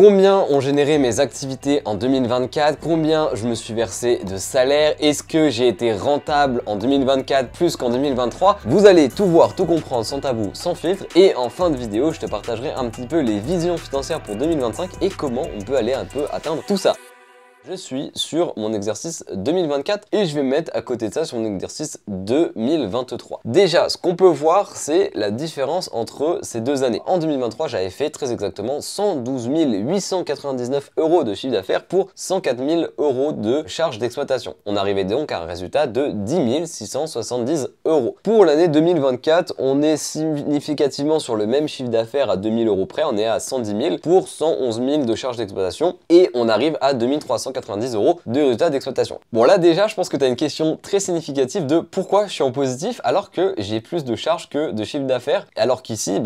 Combien ont généré mes activités en 2024? Combien je me suis versé de salaire? Est-ce que j'ai été rentable en 2024 plus qu'en 2023? Vous allez tout voir, tout comprendre sans tabou, sans filtre. Et en fin de vidéo, je te partagerai un petit peu les visions financières pour 2025 et comment on peut aller un peu atteindre tout ça. Je suis sur mon exercice 2024 et je vais me mettre à côté de ça sur mon exercice 2023. Déjà, ce qu'on peut voir, c'est la différence entre ces deux années. En 2023, j'avais fait très exactement 112 899 euros de chiffre d'affaires pour 104 000 euros de charges d'exploitation. On arrivait donc à un résultat de 10 670 euros. Pour l'année 2024, on est significativement sur le même chiffre d'affaires à 2000 euros près. On est à 110 000 pour 111 000 de charges d'exploitation et on arrive à 2390 euros de résultats d'exploitation. Bon là déjà je pense que tu as une question très significative de pourquoi je suis en positif alors que j'ai plus de charges que de chiffre d'affaires, alors qu'ici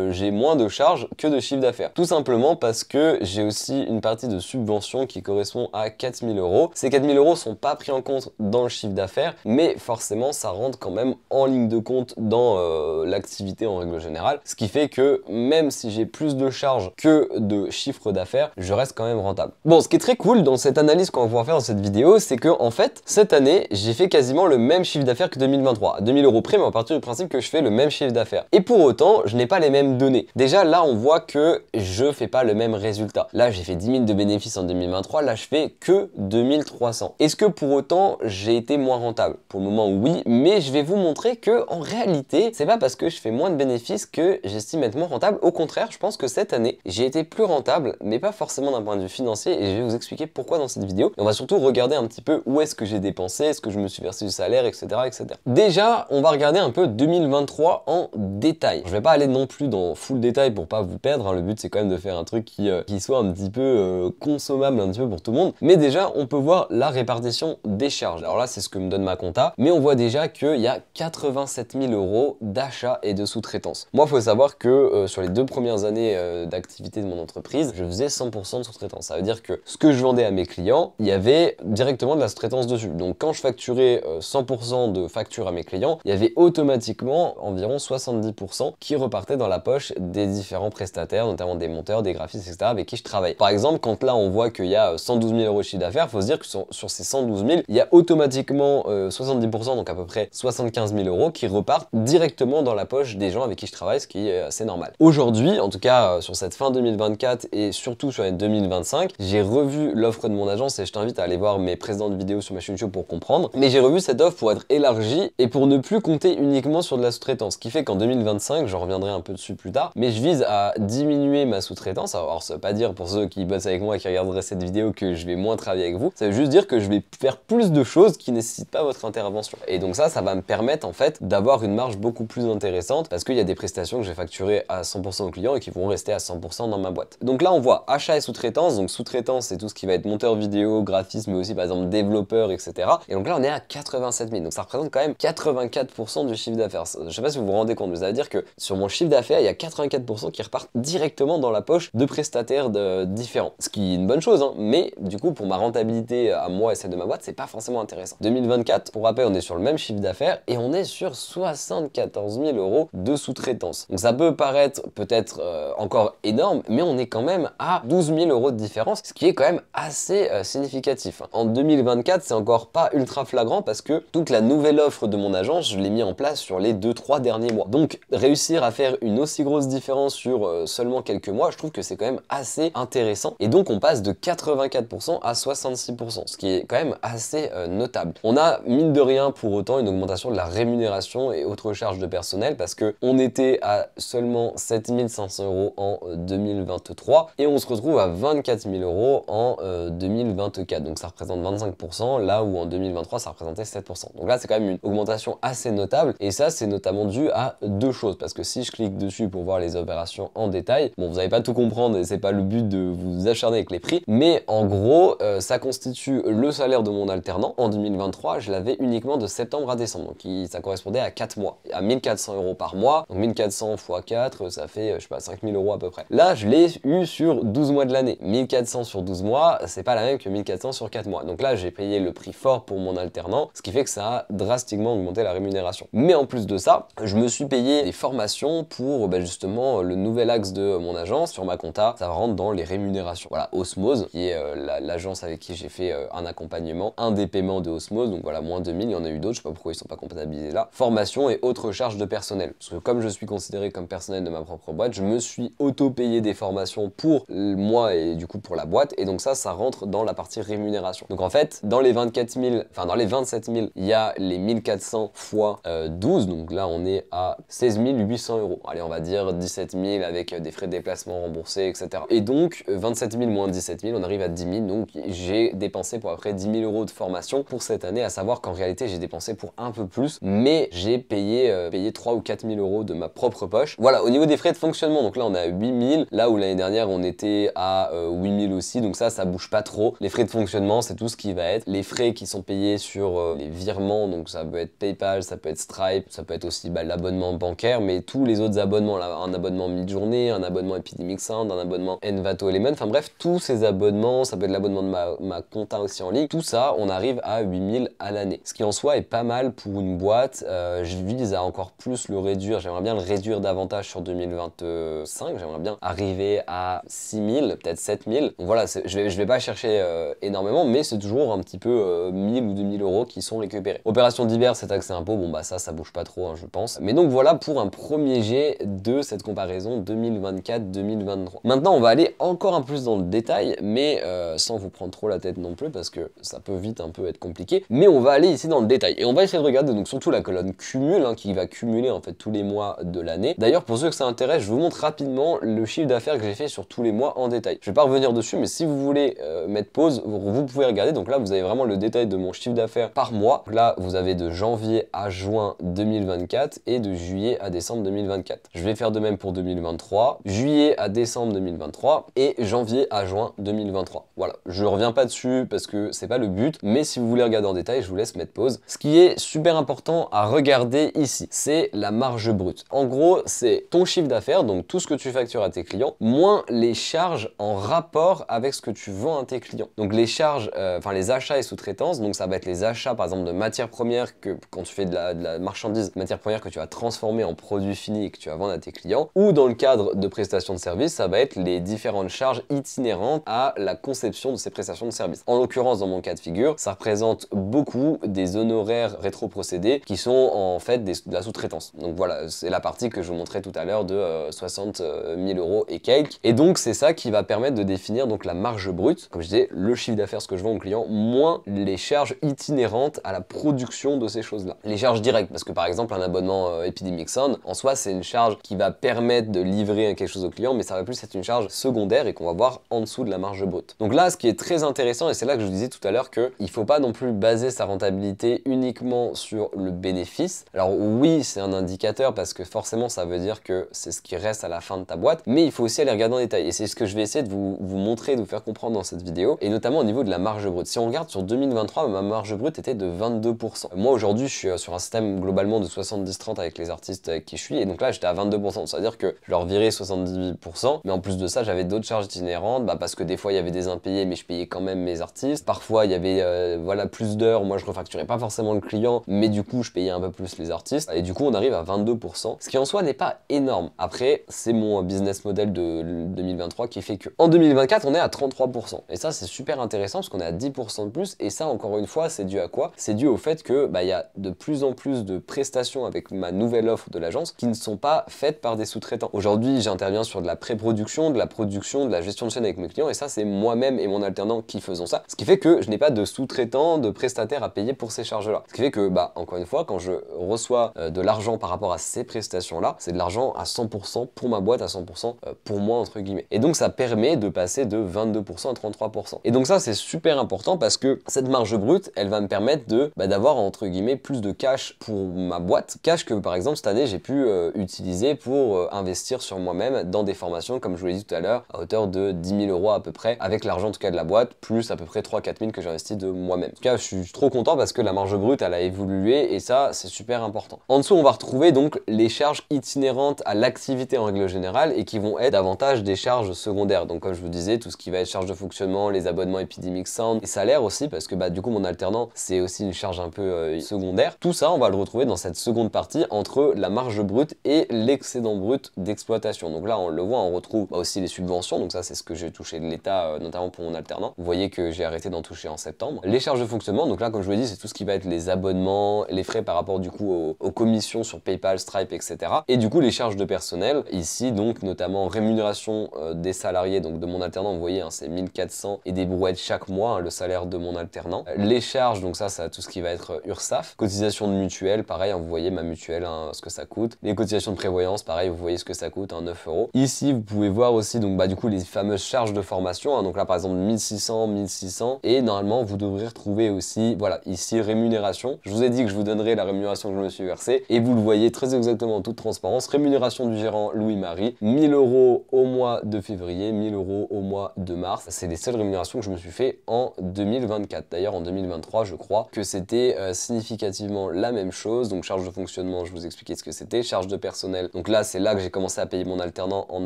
j'ai moins de charges que de chiffre d'affaires. Tout simplement parce que j'ai aussi une partie de subvention qui correspond à 4000 euros. Ces 4000 euros sont pas pris en compte dans le chiffre d'affaires, mais forcément ça rentre quand même en ligne de compte dans l'activité en règle générale, ce qui fait que même si j'ai plus de charges que de chiffre d'affaires, je reste quand même rentable. Bon, ce qui est très cool dans cette analyse qu'on va pouvoir faire dans cette vidéo, c'est que en fait, cette année, j'ai fait quasiment le même chiffre d'affaires que 2023. À 2000 euros près, mais à partir du principe que je fais le même chiffre d'affaires. Et pour autant, je n'ai pas les mêmes données. Déjà, là, on voit que je fais pas le même résultat. Là, j'ai fait 10 000 de bénéfices en 2023. Là, je fais que 2300. Est-ce que pour autant, j'ai été moins rentable? Pour le moment, oui. Mais je vais vous montrer que en réalité, c'est pas parce que je fais moins de bénéfices que j'estime être moins rentable. Au contraire, je pense que cette année, j'ai été plus rentable, mais pas forcément d'un point de vue financier. Et je vais vous expliquer pourquoi dans cette vidéo. Et on va surtout regarder un petit peu où est-ce que j'ai dépensé, est-ce que je me suis versé du salaire, etc., etc. Déjà, on va regarder un peu 2023 en détail. Je vais pas aller non plus dans full détail pour pas vous perdre, hein. Le but c'est quand même de faire un truc qui soit un petit peu consommable un petit peu pour tout le monde. Mais déjà, on peut voir la répartition des charges. Alors là, c'est ce que me donne ma compta. Mais on voit déjà qu'il y a 87 000 euros d'achat et de sous-traitance. Moi, il faut savoir que sur les 2 premières années d'activité de mon entreprise, je faisais 100% de sous-traitance. Ça veut dire que ce que je vendais à mes clients, il y avait directement de la sous-traitance dessus. Donc quand je facturais 100% de factures à mes clients, il y avait automatiquement environ 70% qui repartaient dans la poche des différents prestataires, notamment des monteurs, des graphistes, etc. avec qui je travaille. Par exemple, quand là on voit qu'il y a 112 000 euros de chiffre d'affaires, il faut se dire que sur ces 112 000, il y a automatiquement 70%, donc à peu près 75 000 euros qui repartent directement dans la poche des gens avec qui je travaille, ce qui est assez normal. Aujourd'hui, en tout cas sur cette fin 2024 et surtout sur l'année 2025, j'ai revu l'offre de mon agence et je t'invite à aller voir mes précédentes vidéos sur ma chaîne YouTube pour comprendre. Mais j'ai revu cette offre pour être élargie et pour ne plus compter uniquement sur de la sous-traitance. Ce qui fait qu'en 2025, je reviendrai un peu dessus plus tard, mais je vise à diminuer ma sous-traitance. Alors ça veut pas dire pour ceux qui bossent avec moi et qui regarderaient cette vidéo que je vais moins travailler avec vous. Ça veut juste dire que je vais faire plus de choses qui nécessitent pas votre intervention. Et donc ça va me permettre en fait d'avoir une marge beaucoup plus intéressante parce qu'il y a des prestations que j'ai facturées à 100% aux clients et qui vont rester à 100% dans ma boîte. Donc là on voit achat et sous-traitance. Donc sous-traitance c'est tout ce qui va être monteur vidéo, graphisme, mais aussi par exemple développeur, etc. Et donc là on est à 87 000, donc ça représente quand même 84% du chiffre d'affaires. Je sais pas si vous vous rendez compte, mais ça veut dire que sur mon chiffre d'affaires, il y a 84% qui repartent directement dans la poche de prestataires différents. Ce qui est une bonne chose, hein, mais du coup pour ma rentabilité à moi et celle de ma boîte, c'est pas forcément intéressant. 2024, pour rappel, on est sur le même chiffre d'affaires et on est sur 74 000 euros de sous-traitance. Donc ça peut paraître peut-être encore énorme, mais on est quand même à 12 000 euros de différence, ce qui est quand même assez significatif. En 2024, c'est encore pas ultra flagrant parce que toute la nouvelle offre de mon agence, je l'ai mis en place sur les 2-3 derniers mois. Donc réussir à faire une aussi grosse différence sur seulement quelques mois, je trouve que c'est quand même assez intéressant. Et donc on passe de 84% à 66%, ce qui est quand même assez notable. On a mine de rien pour autant une augmentation de la rémunération et autres charges de personnel parce que on était à seulement 7 500 euros en 2023 et on se retrouve à 24 000 euros en 2024. Donc ça représente 25% là où en 2023 ça représentait 7%. Donc là c'est quand même une augmentation assez notable et ça c'est notamment dû à deux choses parce que si je clique dessus pour voir les opérations en détail, bon vous n'allez pas tout comprendre et c'est pas le but de vous acharner avec les prix, mais en gros ça constitue le salaire de mon alternant. En 2023 je l'avais uniquement de septembre à décembre, donc ça correspondait à 4 mois, à 1400 euros par mois, donc 1400 x 4 ça fait je sais pas 5000 euros à peu près. Là je l'ai eu sur 12 mois de l'année, 1400 sur 12 mois c'est pas la même que 1400 sur 4 mois. Donc là, j'ai payé le prix fort pour mon alternant, ce qui fait que ça a drastiquement augmenté la rémunération. Mais en plus de ça, je me suis payé des formations pour justement le nouvel axe de mon agence. Sur ma compta, ça rentre dans les rémunérations. Voilà, Osmose, qui est l'agence avec qui j'ai fait un accompagnement, un des paiements de Osmose, donc voilà, moins 2000, il y en a eu d'autres, je sais pas pourquoi ils sont pas comptabilisés là. Formation et autres charges de personnel. Parce que comme je suis considéré comme personnel de ma propre boîte, je me suis auto-payé des formations pour moi et du coup pour la boîte, et donc ça rentre dans la partie rémunération. Donc en fait, dans les 24 000, enfin dans les 27 000, il y a les 1400 fois 12, donc là on est à 16 800 euros. Allez, on va dire 17 000 avec des frais de déplacement remboursés, etc. Et donc 27 000 moins 17 000, on arrive à 10 000, donc j'ai dépensé pour après 10 000 euros de formation pour cette année, à savoir qu'en réalité j'ai dépensé pour un peu plus, mais j'ai payé 3 ou 4 000 euros de ma propre poche. Voilà, au niveau des frais de fonctionnement, donc là on est à 8 000, là où l'année dernière on était à 8 000 aussi, donc ça bouge pas trop. Les frais de fonctionnement, c'est tout ce qui va être les frais qui sont payés sur les virements, donc ça peut être PayPal, ça peut être Stripe, ça peut être aussi l'abonnement bancaire, mais tous les autres abonnements, là, un abonnement mid-journée, un abonnement Epidemic Sound, un abonnement Envato Element, enfin bref, tous ces abonnements, ça peut être l'abonnement de ma compta aussi en ligne, tout ça, on arrive à 8 000 à l'année. Ce qui en soi est pas mal pour une boîte. Je vise à encore plus le réduire, j'aimerais bien le réduire davantage sur 2025, j'aimerais bien arriver à 6 000, peut-être 7 000. Donc voilà, je vais pas chercher énormément, mais c'est toujours un petit peu 1000 ou 2000 euros qui sont récupérés. Opération diverses et taxes et impôts, bon bah ça bouge pas trop, hein, je pense. Mais donc voilà pour un premier jet de cette comparaison 2024-2023. Maintenant, on va aller encore un peu plus dans le détail, mais sans vous prendre trop la tête non plus, parce que ça peut vite un peu être compliqué. Mais on va aller ici dans le détail, et on va essayer de regarder donc surtout la colonne cumul, hein, qui va cumuler en fait tous les mois de l'année. D'ailleurs, pour ceux que ça intéresse, je vous montre rapidement le chiffre d'affaires que j'ai fait sur tous les mois en détail. Je vais pas revenir dessus, mais si vous voulez mettre pause, vous pouvez regarder. Donc là, vous avez vraiment le détail de mon chiffre d'affaires par mois. Là, vous avez de janvier à juin 2024 et de juillet à décembre 2024. Je vais faire de même pour 2023, juillet à décembre 2023 et janvier à juin 2023. Voilà, je reviens pas dessus parce que c'est pas le but, mais si vous voulez regarder en détail, je vous laisse mettre pause. Ce qui est super important à regarder ici, c'est la marge brute. En gros, c'est ton chiffre d'affaires, donc tout ce que tu factures à tes clients, moins les charges en rapport avec ce que tu vends à tes clients. Donc les charges, enfin les achats et sous-traitance, donc ça va être les achats par exemple de matières premières, que quand tu fais de la marchandise, matières premières que tu vas transformer en produits finis et que tu vas vendre à tes clients, ou dans le cadre de prestations de services, ça va être les différentes charges itinérantes à la conception de ces prestations de services. En l'occurrence, dans mon cas de figure, ça représente beaucoup des honoraires rétro-procédés qui sont en fait de la sous-traitance. Donc voilà, c'est la partie que je vous montrais tout à l'heure de 60 000 euros et quelques. Et donc c'est ça qui va permettre de définir donc la marge brute, comme je disais, le chiffre d'affaires, ce que je vends au client, moins les charges itinérantes à la production de ces choses-là. Les charges directes, parce que par exemple un abonnement Epidemic Sound, en soi c'est une charge qui va permettre de livrer quelque chose au client, mais ça va plus être une charge secondaire et qu'on va voir en dessous de la marge brute. Donc là, ce qui est très intéressant, et c'est là que je vous disais tout à l'heure qu'il ne faut pas non plus baser sa rentabilité uniquement sur le bénéfice. Alors oui, c'est un indicateur parce que forcément ça veut dire que c'est ce qui reste à la fin de ta boîte, mais il faut aussi aller regarder en détail, et c'est ce que je vais essayer de vous montrer, de vous faire comprendre dans cette vidéo, et notamment au niveau de la marge brute. Si on regarde sur 2023, ma marge brute était de 22%. Moi aujourd'hui, je suis sur un système globalement de 70-30 avec les artistes avec qui je suis, et donc là j'étais à 22%, c'est-à-dire que je leur virais 78%, mais en plus de ça, j'avais d'autres charges itinérantes, parce que des fois il y avait des impayés, mais je payais quand même mes artistes. Parfois il y avait voilà, plus d'heures, moi je refacturais pas forcément le client, mais du coup je payais un peu plus les artistes, et du coup on arrive à 22%, ce qui en soi n'est pas énorme. Après, c'est mon business model de 2023 qui fait que en 2024 on est à 33%, et ça c'est super intéressant parce qu'on est à 10% de plus, et ça encore une fois c'est dû à quoi? C'est dû au fait que il y a de plus en plus de prestations avec ma nouvelle offre de l'agence qui ne sont pas faites par des sous-traitants. Aujourd'hui j'interviens sur de la pré-production, de la production, de la gestion de chaîne avec mes clients, et ça c'est moi-même et mon alternant qui faisons ça, ce qui fait que je n'ai pas de sous-traitants, de prestataires à payer pour ces charges-là. Ce qui fait que encore une fois, quand je reçois de l'argent par rapport à ces prestations-là, c'est de l'argent à 100% pour ma boîte, à 100% pour moi entre guillemets. Et donc ça permet de passer de 22% à 33%. Et donc ça c'est super important parce que cette marge brute, elle va me permettre de d'avoir entre guillemets plus de cash pour ma boîte, cash que par exemple cette année j'ai pu utiliser pour investir sur moi-même dans des formations, comme je vous l'ai dit tout à l'heure, à hauteur de 10 000 euros à peu près, avec l'argent en tout cas de la boîte, plus à peu près 3-4 000 que j'ai investi de moi-même. En tout cas je suis trop content parce que la marge brute elle a évolué, et ça c'est super important. En dessous on va retrouver donc les charges itinérantes à l'activité en règle générale, et qui vont être davantage des charges secondaires. Donc comme je vous disais, tout ce qui va être charge de fonctionnement, forcément les abonnements Epidemic Sound, les salaires aussi, parce que bah du coup mon alternant c'est aussi une charge un peu secondaire. Tout ça on va le retrouver dans cette seconde partie entre la marge brute et l'excédent brut d'exploitation. Donc là on le voit, on retrouve aussi les subventions, donc ça c'est ce que j'ai touché de l'État notamment pour mon alternant. Vous voyez que j'ai arrêté d'en toucher en septembre. Les charges de fonctionnement, donc là comme je vous l'ai dit, c'est tout ce qui va être les abonnements, les frais par rapport du coup aux commissions sur PayPal, Stripe, etc. Et du coup les charges de personnel, ici donc notamment rémunération des salariés, donc de mon alternant, vous voyez hein, c'est 1400 et des brouettes chaque mois, hein, le salaire de mon alternant. Les charges, donc ça tout ce qui va être URSSAF, cotisation de mutuelle, pareil, hein, vous voyez ma mutuelle, hein, ce que ça coûte. Les cotisations de prévoyance, pareil, vous voyez ce que ça coûte, hein, 9 €. Ici vous pouvez voir aussi donc bah du coup les fameuses charges de formation, hein, donc là par exemple 1600 et normalement vous devrez retrouver aussi, voilà, ici rémunération. Je vous ai dit que je vous donnerai la rémunération que je me suis versée et vous le voyez très exactement en toute transparence. Rémunération du gérant Louis-Marie, 1000 € au mois de février, 1000 € au mois de mars. C'est les seules rémunérations que je me suis fait en 2024. D'ailleurs en 2023 je crois que c'était significativement la même chose. Donc charge de fonctionnement, je vous expliquais ce que c'était. Charge de personnel, donc là c'est là que j'ai commencé à payer mon alternant en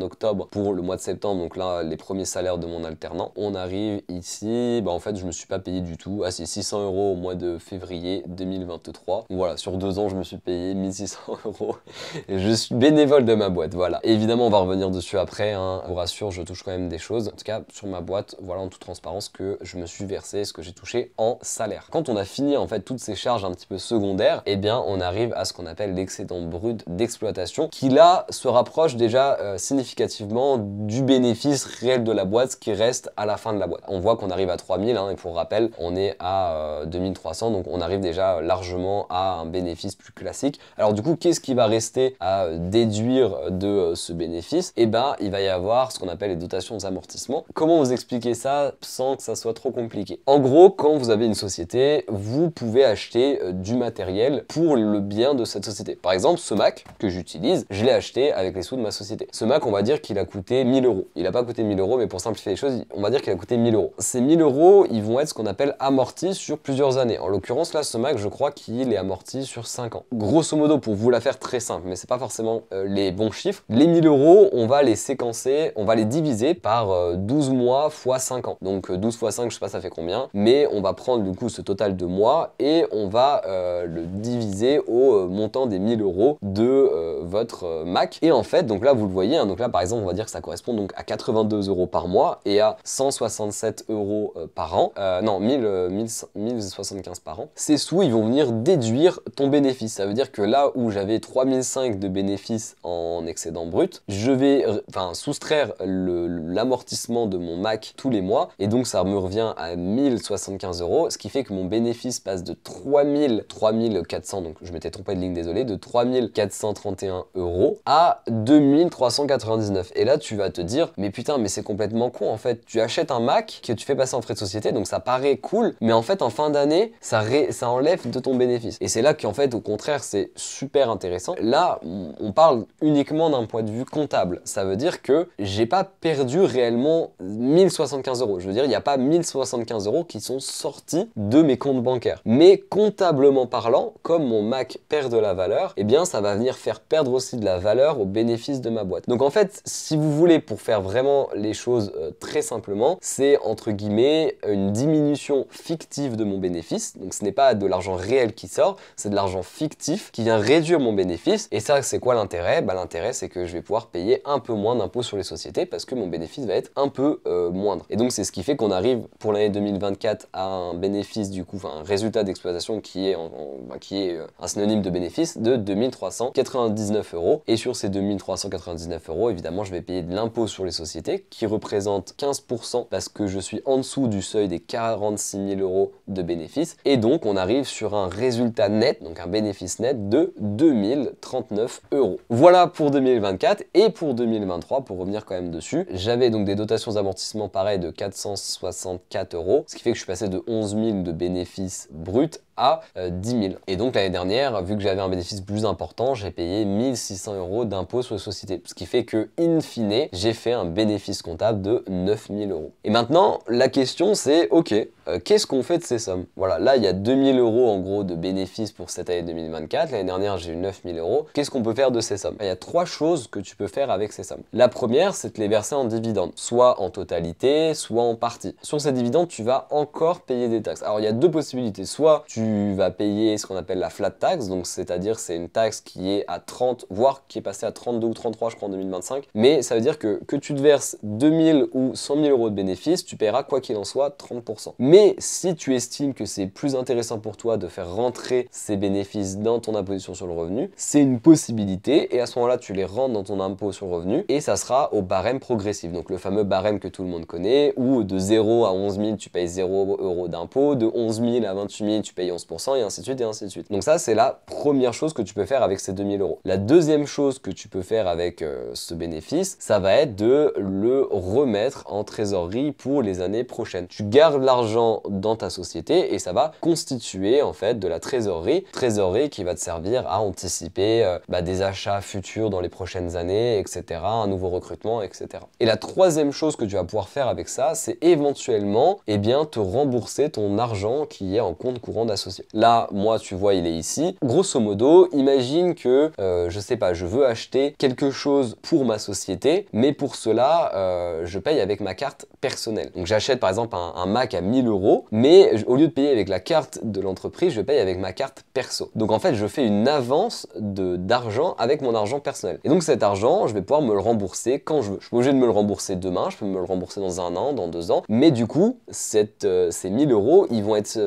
octobre pour le mois de septembre. Donc là les premiers salaires de mon alternant. On arrive ici, bah en fait je me suis pas payé du tout. Ah c'est 600 € au mois de février 2023. Donc voilà, sur 2 ans je me suis payé 1600 €. Et je suis bénévole de ma boîte, voilà. Et évidemment on va revenir dessus après, hein. Je vous rassure, je touche quand même des choses. En tout cas sur ma boîte, voilà en toute transparence que je me suis versé ce que j'ai touché en salaire. Quand on a fini en fait toutes ces charges un petit peu secondaires, eh bien on arrive à ce qu'on appelle l'excédent brut d'exploitation qui là se rapproche déjà significativement du bénéfice réel de la boîte qui reste à la fin de la boîte. On voit qu'on arrive à 3000 hein, et pour rappel on est à 2300, donc on arrive déjà largement à un bénéfice plus classique. Alors du coup qu'est-ce qui va rester à déduire de ce bénéfice? Eh ben il va y avoir ce qu'on appelle les dotations d'amortissement. Comment vous expliquer ça sans que ça soit trop compliqué? En gros, quand vous avez une société, vous pouvez acheter du matériel pour le bien de cette société. Par exemple, ce Mac que j'utilise, je l'ai acheté avec les sous de ma société. Ce Mac, on va dire qu'il a coûté 1000 €. Il n'a pas coûté 1000 €, mais pour simplifier les choses, on va dire qu'il a coûté 1000 €. Ces 1000 €, ils vont être ce qu'on appelle amortis sur plusieurs années. En l'occurrence, là, ce Mac, je crois qu'il est amorti sur 5 ans. Grosso modo, pour vous la faire très simple, mais c'est pas forcément les bons chiffres, les 1000 €, on va les séquencer, on va les diviser par 12 mois fois 5 ans. Donc 12 fois 5, je sais pas ça fait combien, mais on va prendre du coup ce total de mois et on va le diviser au montant des 1000 € de votre Mac. Et en fait, donc là vous le voyez, hein, donc là par exemple on va dire que ça correspond donc à 82 € par mois et à 167 € par an. Non, 1075 par an. Ces sous, ils vont venir déduire ton bénéfice. Ça veut dire que là où j'avais 3005 de bénéfices en excédent brut, je vais soustraire l'amortissement de mon Mac tous les mois et donc ça me revient à 1075 €, ce qui fait que mon bénéfice passe de 3400, donc je m'étais trompé de ligne, désolé, de 3431 € à 2399. Et là tu vas te dire, mais putain, mais c'est complètement con en fait. Tu achètes un Mac que tu fais passer en frais de société, donc ça paraît cool, mais en fait en fin d'année, ça enlève de ton bénéfice. Et c'est là qu'en fait au contraire c'est super intéressant. Là on parle uniquement d'un point de vue comptable. Ça veut dire que j'ai pas perdu réellement 1075 €. Je veux dire, il n'y a pas 1075 € qui sont sortis de mes comptes bancaires. Mais comptablement parlant, comme mon Mac perd de la valeur, eh bien ça va venir faire perdre aussi de la valeur au bénéfice de ma boîte. Donc en fait, si vous voulez, pour faire vraiment les choses très simplement, c'est entre guillemets une diminution fictive de mon bénéfice. Donc ce n'est pas de l'argent réel qui sort, c'est de l'argent fictif qui vient réduire mon bénéfice. Et ça, c'est quoi l'intérêt? Bah, l'intérêt, c'est que je vais pouvoir payer un peu moins d'impôts sur les sociétés parce que mon bénéfice va être un peu moindre. Et donc c'est ce qui fait qu'on arrive pour l'année 2024 à un bénéfice du coup, un résultat d'exploitation qui est un synonyme de bénéfice de 2399 €. Et sur ces 2399 €, évidemment, je vais payer de l'impôt sur les sociétés qui représente 15% parce que je suis en dessous du seuil des 46 000 € de bénéfice. Et donc on arrive sur un résultat net, donc un bénéfice net de 2039 €. Voilà pour 2024. Et pour 2023, pour revenir quand même dessus, j'avais donc des dotations d'amortissement pareil de 464 €, ce qui fait que je suis passé de 11 000 de bénéfices bruts à 10 000. Et donc l'année dernière, vu que j'avais un bénéfice plus important, j'ai payé 1600 € d'impôt sur les sociétés. Ce qui fait que, in fine, j'ai fait un bénéfice comptable de 9 000 €. Et maintenant, la question c'est, ok, qu'est-ce qu'on fait de ces sommes? Voilà, là il y a 2 000 € en gros de bénéfices pour cette année 2024. L'année dernière, j'ai eu 9 000 €. Qu'est-ce qu'on peut faire de ces sommes? Il y a 3 choses que tu peux faire avec ces sommes. La première, c'est de les verser en dividendes, soit en totalité, soit en partie. Sur ces dividendes, tu vas encore payer des taxes. Alors il y a deux possibilités. Soit tu vas payer ce qu'on appelle la flat tax, donc c'est-à-dire c'est une taxe qui est à 30, voire qui est passée à 32 ou 33 je crois en 2025. Mais ça veut dire que tu te verses 2 000 ou 100 000 € de bénéfices, tu paieras quoi qu'il en soit 30%. Mais si tu estimes que c'est plus intéressant pour toi de faire rentrer ces bénéfices dans ton imposition sur le revenu, c'est une possibilité et à ce moment-là tu les rentres dans ton impôt sur le revenu et ça sera au barème progressif. Donc le fameux barème que tout le monde connaît où de 0 à 11 000 tu payes 0 € d'impôt, de 11 000 à 28 000 tu payes 11% et ainsi de suite et ainsi de suite. Donc ça c'est la première chose que tu peux faire avec ces 2 000 €. La deuxième chose que tu peux faire avec ce bénéfice, ça va être de le remettre en trésorerie pour les années prochaines. Tu gardes l'argent dans ta société et ça va constituer en fait de la trésorerie qui va te servir à anticiper des achats futurs dans les prochaines années, etc., un nouveau recrutement, etc. Et la troisième chose que tu vas pouvoir faire avec ça, c'est éventuellement te rembourser ton argent qui est en compte courant d'associé. Là, moi, tu vois, il est ici. Grosso modo, imagine que, je sais pas, je veux acheter quelque chose pour ma société, mais pour cela, je paye avec ma carte personnelle. Donc j'achète par exemple un Mac à 1 000 €, mais au lieu de payer avec la carte de l'entreprise, je paye avec ma carte perso. Donc en fait, je fais une avance d'argent avec mon argent personnel. Et donc cet argent, je vais pouvoir me le rembourser quand je veux. Je suis obligé de me le rembourser demain, je peux me le rembourser dans 1 an, dans 2 ans, mais du coup, ces 1 000 €, ils vont être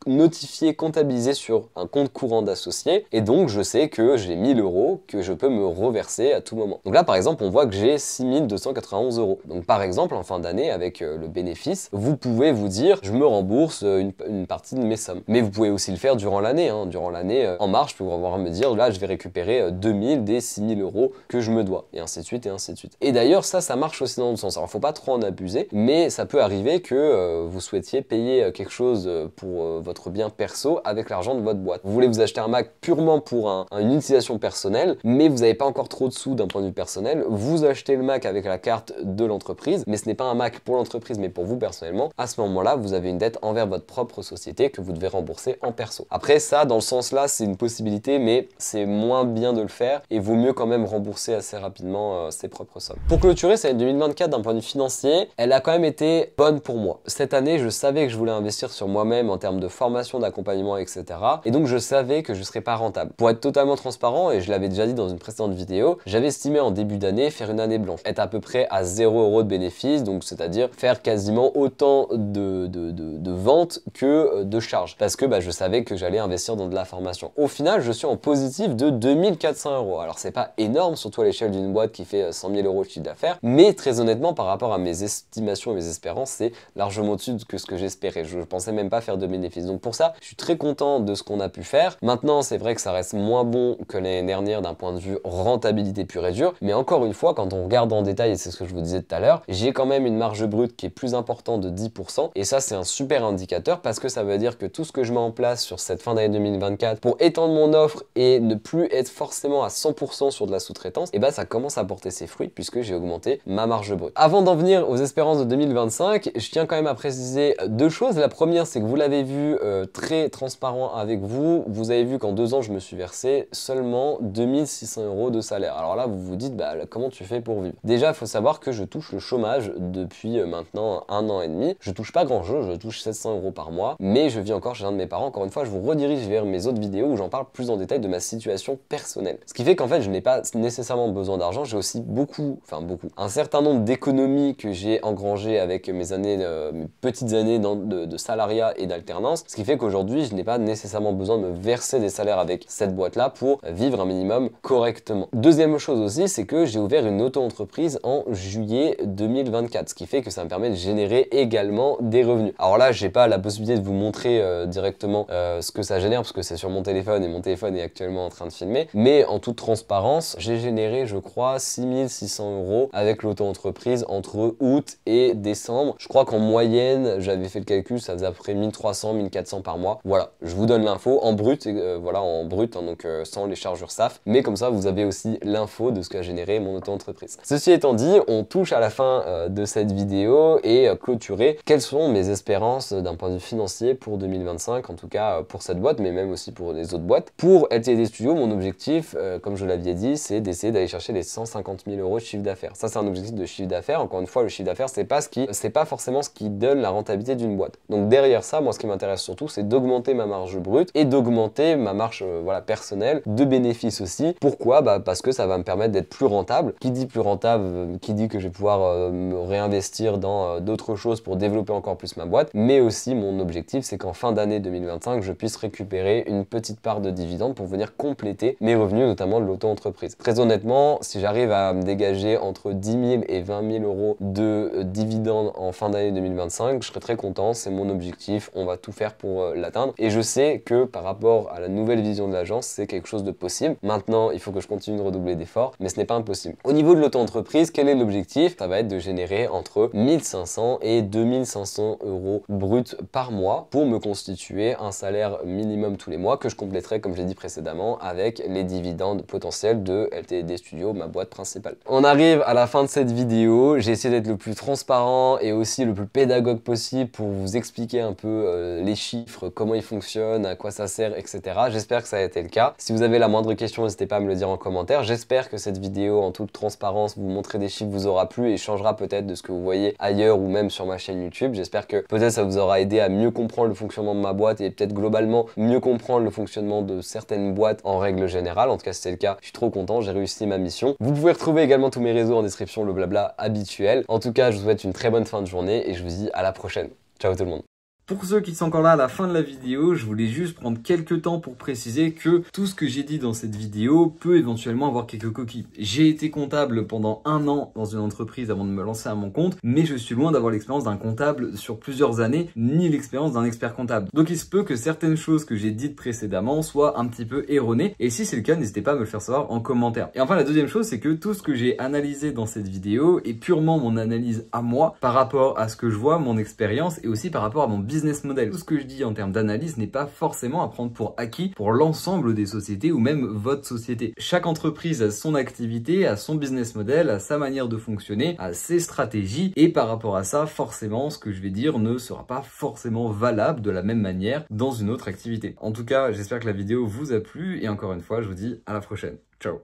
notifiés, comptabilisés sur un compte courant d'associé, et donc je sais que j'ai 1 000 € que je peux me reverser à tout moment. Donc là, par exemple, on voit que j'ai 6 291 €. Donc par exemple, en fin d'année, avec le bénéfice, vous pouvez vous dire, je me rembourse une partie de mes sommes. Mais vous pouvez aussi le faire durant l'année. Durant l'année, en mars, je peux avoir me dire, là, je vais récupérer 2 000 des 6 000 € que je me dois, et ainsi de suite, et ainsi de suite. Et d'ailleurs, ça marche aussi dans le sens. Alors, faut pas trop en abuser, mais ça peut arriver que vous souhaitiez payer quelque chose pour votre bien perso avec l'argent de votre boîte. Vous voulez vous acheter un Mac purement pour une utilisation personnelle, mais vous n'avez pas encore trop de sous d'un point de vue personnel. Vous achetez le Mac avec la carte de l'entreprise, mais ce n'est pas un Mac pour l'entreprise, mais pour vous personnellement. À ce moment-là, vous avez une dette envers votre propre société que vous devez rembourser en perso. Après, ça, dans le sens là, c'est une possibilité, mais c'est moins bien de le faire et vaut mieux quand même rembourser assez rapidement ses propres sommes. Pour clôturer, cette année 2024 d'un point de vue financier, elle a quand même été bonne pour moi. Cette année, je savais que je voulais investir sur moi-même en termes de formation, d'accompagnement, etc. Et donc, je savais que je ne serais pas rentable. Pour être totalement transparent, et je l'avais déjà dit dans une précédente vidéo, j'avais estimé en début d'année faire une année blanche, être à peu près à 0 € de bénéfice, donc c'est-à-dire faire quasiment autant de ventes que de charges, parce que je savais que j'allais investir dans de la formation. Au final, je suis en positif de 2 400 €. Alors c'est pas énorme, surtout à l'échelle d'une boîte qui fait 100 000 € de chiffre d'affaires, mais très honnêtement, par rapport à mes estimations et mes espérances, c'est largement au-dessus que ce que j'espérais. Je pensais même pas faire de bénéfices. Donc pour ça, je suis très content de ce qu'on a pu faire. Maintenant, c'est vrai que ça reste moins bon que l'année dernière d'un point de vue rentabilité pure et dure, mais encore une fois, quand on regarde en détail, et c'est ce que je vous disais tout à l'heure, j'ai quand même une marge brute qui est plus importante de 10%, et ça c'est un super indicateur parce que ça veut dire que tout ce que je mets en place sur cette fin d'année 2024 pour étendre mon offre et ne plus être forcément à 100% sur de la sous-traitance, et ça commence à porter ses fruits puisque j'ai augmenté ma marge brute. Avant d'en venir aux espérances de 2025, je tiens quand même à préciser deux choses. La première, c'est que vous l'avez vu, très transparent avec vous, vous avez vu qu'en 2 ans, je me suis versé seulement 2 600 € de salaire. Alors là, vous vous dites, comment tu fais pour vivre? Déjà, il faut savoir que je touche le chômage depuis maintenant 1 an et demi. Je touche pas grand chose, je touche 700 € par mois, mais je vis encore chez un de mes parents. Encore une fois, je vous redirige vers mes autres vidéos où j'en parle plus en détail de ma situation personnelle. Ce qui fait qu'en fait, je n'ai pas nécessairement besoin d'argent, j'ai aussi un certain nombre d'économies que j'ai engrangées avec mes petites années de salariat et d'alternance, ce qui fait qu'aujourd'hui, je n'ai pas nécessairement besoin de me verser des salaires avec cette boîte-là pour vivre un minimum correctement. Deuxième chose aussi, c'est que j'ai ouvert une auto-entreprise en juillet 2024, ce qui fait que ça me permet de générer également des revenus. Alors là, j'ai pas la possibilité de vous montrer directement ce que ça génère parce que c'est sur mon téléphone et mon téléphone est actuellement en train de filmer, mais en toute transparence, j'ai généré, je crois, 6 600 € avec l'auto-entreprise entre août et décembre. Je crois qu'en moyenne, j'avais fait le calcul, ça faisait à peu près 1 300, 1 400 par mois. mois. Voilà, je vous donne l'info en brut, voilà, en brut, hein, donc sans les charges URSSAF. Mais comme ça, vous avez aussi l'info de ce qu'a généré mon auto-entreprise. Ceci étant dit, on touche à la fin de cette vidéo et clôturer quelles sont mes espérances d'un point de vue financier pour 2025, en tout cas pour cette boîte, mais même aussi pour les autres boîtes. Pour LTD Studio, mon objectif, comme je l'avais dit, c'est d'essayer d'aller chercher les 150 000 € de chiffre d'affaires. Ça, c'est un objectif de chiffre d'affaires. Encore une fois, le chiffre d'affaires, c'est pas forcément ce qui donne la rentabilité d'une boîte. Donc derrière ça, moi, ce qui m'intéresse surtout, c'est d'augmenter ma marge brute et d'augmenter ma marge voilà, personnelle, de bénéfices aussi. Pourquoi? Parce que ça va me permettre d'être plus rentable. Qui dit plus rentable, qui dit que je vais pouvoir me réinvestir dans d'autres choses pour développer encore plus ma boîte. Mais aussi, mon objectif, c'est qu'en fin d'année 2025, je puisse récupérer une petite part de dividendes pour venir compléter mes revenus, notamment de l'auto-entreprise. Très honnêtement, si j'arrive à me dégager entre 10 000 et 20 000 € de dividendes en fin d'année 2025, je serai très content, c'est mon objectif, on va tout faire pour l'atteindre. Et je sais que par rapport à la nouvelle vision de l'agence, c'est quelque chose de possible. Maintenant, il faut que je continue de redoubler d'efforts, mais ce n'est pas impossible. Au niveau de l'auto-entreprise, quel est l'objectif? Ça va être de générer entre 1500 et 2500 € bruts par mois pour me constituer un salaire minimum tous les mois que je compléterai, comme je l'ai dit précédemment, avec les dividendes potentiels de LTD Studio, ma boîte principale. On arrive à la fin de cette vidéo. J'ai essayé d'être le plus transparent et aussi le plus pédagogue possible pour vous expliquer un peu les chiffres, comment ils fonctionnent, à quoi ça sert, etc. J'espère que ça a été le cas. Si vous avez la moindre question, n'hésitez pas à me le dire en commentaire. J'espère que cette vidéo, en toute transparence, vous montrer des chiffres vous aura plu et changera peut-être de ce que vous voyez ailleurs ou même sur ma chaîne YouTube. J'espère que peut-être ça vous aura aidé à mieux comprendre le fonctionnement de ma boîte et peut-être globalement mieux comprendre le fonctionnement de certaines boîtes en règle générale. En tout cas, si c'est le cas, je suis trop content, j'ai réussi ma mission. Vous pouvez retrouver également tous mes réseaux en description, le blabla habituel. En tout cas, je vous souhaite une très bonne fin de journée et je vous dis à la prochaine. Ciao tout le monde. Pour ceux qui sont encore là à la fin de la vidéo, je voulais juste prendre quelques temps pour préciser que tout ce que j'ai dit dans cette vidéo peut éventuellement avoir quelques coquilles. J'ai été comptable pendant 1 an dans une entreprise avant de me lancer à mon compte, mais je suis loin d'avoir l'expérience d'un comptable sur plusieurs années, ni l'expérience d'un expert comptable. Donc il se peut que certaines choses que j'ai dites précédemment soient un petit peu erronées, et si c'est le cas, n'hésitez pas à me le faire savoir en commentaire. Et enfin, la deuxième chose, c'est que tout ce que j'ai analysé dans cette vidéo est purement mon analyse à moi, par rapport à ce que je vois, mon expérience, et aussi par rapport à mon business model. Tout ce que je dis en termes d'analyse n'est pas forcément à prendre pour acquis pour l'ensemble des sociétés ou même votre société. Chaque entreprise a son activité, a son business model, a sa manière de fonctionner, a ses stratégies, et par rapport à ça, forcément, ce que je vais dire ne sera pas forcément valable de la même manière dans une autre activité. En tout cas, j'espère que la vidéo vous a plu et encore une fois, je vous dis à la prochaine. Ciao.